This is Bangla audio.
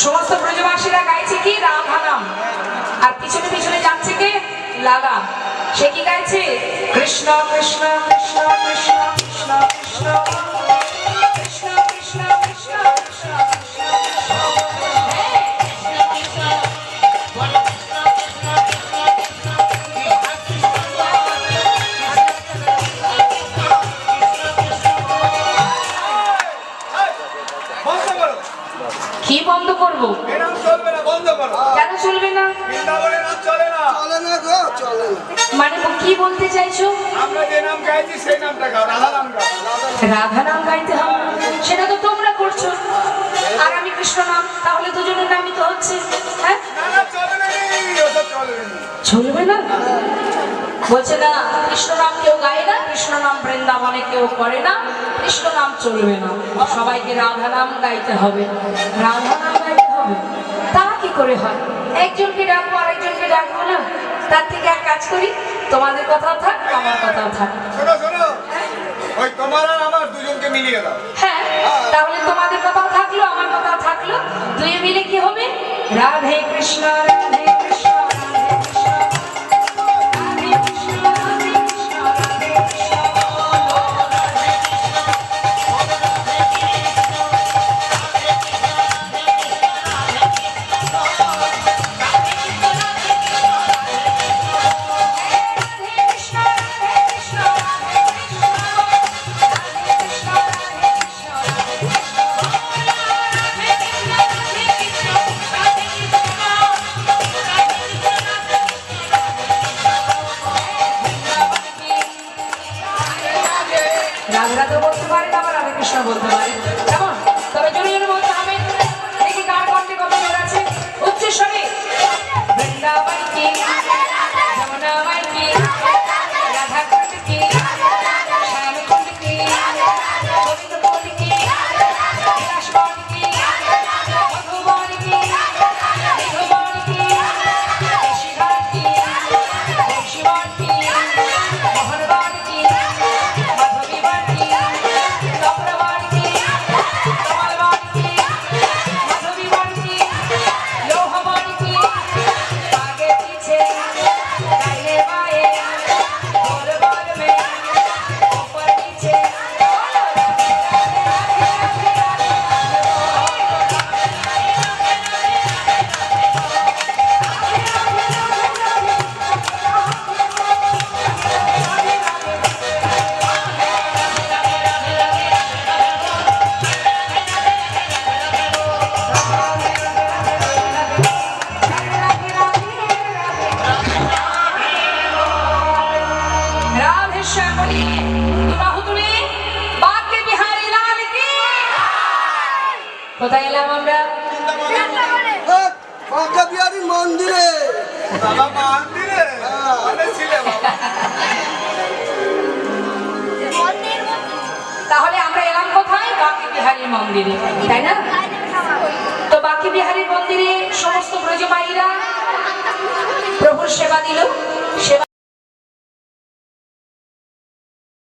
সমস্ত ব্রজবাসীরা গাইছে কি রাধা নাম, আর পিছনে পিছনে যাচ্ছে কে লালা। সে কি গাইছে কৃষ্ণ কৃষ্ণ কৃষ্ণ কৃষ্ণ কৃষ্ণ কৃষ্ণ কৃষ্ণ কৃষ্ণ কৃষ্ণ কৃষ্ণ কি বন্ধ করবো? কেন চলবে না? মানে কি বলতে চাইছো? রাধা নাম গাইতে হবে, সেটা তো তোমরা করছো, আর আমি কৃষ্ণ নাম, তাহলে দুজনের নামই তো হচ্ছে। হ্যাঁ চলবে না, বলছে না কৃষ্ণ নাম কেউ গায় না, কৃষ্ণ নাম বৃন্দাবনে কেউ করে না, কৃষ্ণ নাম চলবে না, সবাইকে রাধা নাম গাইতে হবে, রাধা নাম গাইতে হবে। তা কি করে হয়? একজনকে ডাকবো আর একজনকে ডাকবো না, তার থেকে এক কাজ করি, তোমাদের কথাও থাক আমার কথাও থাক। ওই তোমার আর আমার দুজনকে মিলিয়ে দাও। হ্যাঁ তাহলে তোমাদের কথাও থাকলো আমার কথাও থাকলো, দুই মিলে কি হবে? রাধে কৃষ্ণ রাধে কৃষ্ণ রাধে কৃষ্ণ রাধে কৃষ্ণ রাধে কৃষ্ণ রাধে কৃষ্ণ। রাধে রাধে বলতে পারে না, আবার রাধে কৃষ্ণ বলতে পারে, কেমন? তবে জোরে জোরে বলতে হবে, দেখি কার কণ্ঠে কত জোর আছে। উচ্চ স্বরে বৃন্দাবন কি, যমুনা মাই কি, রাধা কুণ্ড কি, শ্যাম কুণ্ড কি, গোবিন্দ কুণ্ড কি, বিলাস বন কি, মধুবন কি, মধুবন কি, ঋষিঘাট কি, বংশীবন কি, মোহনবন কি, মাধবীবন কি, চক্রবন কি, কমলবন কি, মাধবীবন কি, লৌহবন কি, आगे पीछे दाहिने बाएं गोल गोल में ऊपर नीचे। राधे श्यामली बाहु तुले बाके बिहारी लाल की। কোথায় এলাম আমরা? বাঁকা বিহারী মন্দিরে। বাবা মন্দিরে ছিলে বাবা। তাহলে আমরা এলাম কোথায়? বাকে বিহারী মন্দিরে, তাই না? তো বাকে বিহারী মন্দিরে সমস্ত ব্রজমাইরা প্রভুর সেবা দিল, সেবা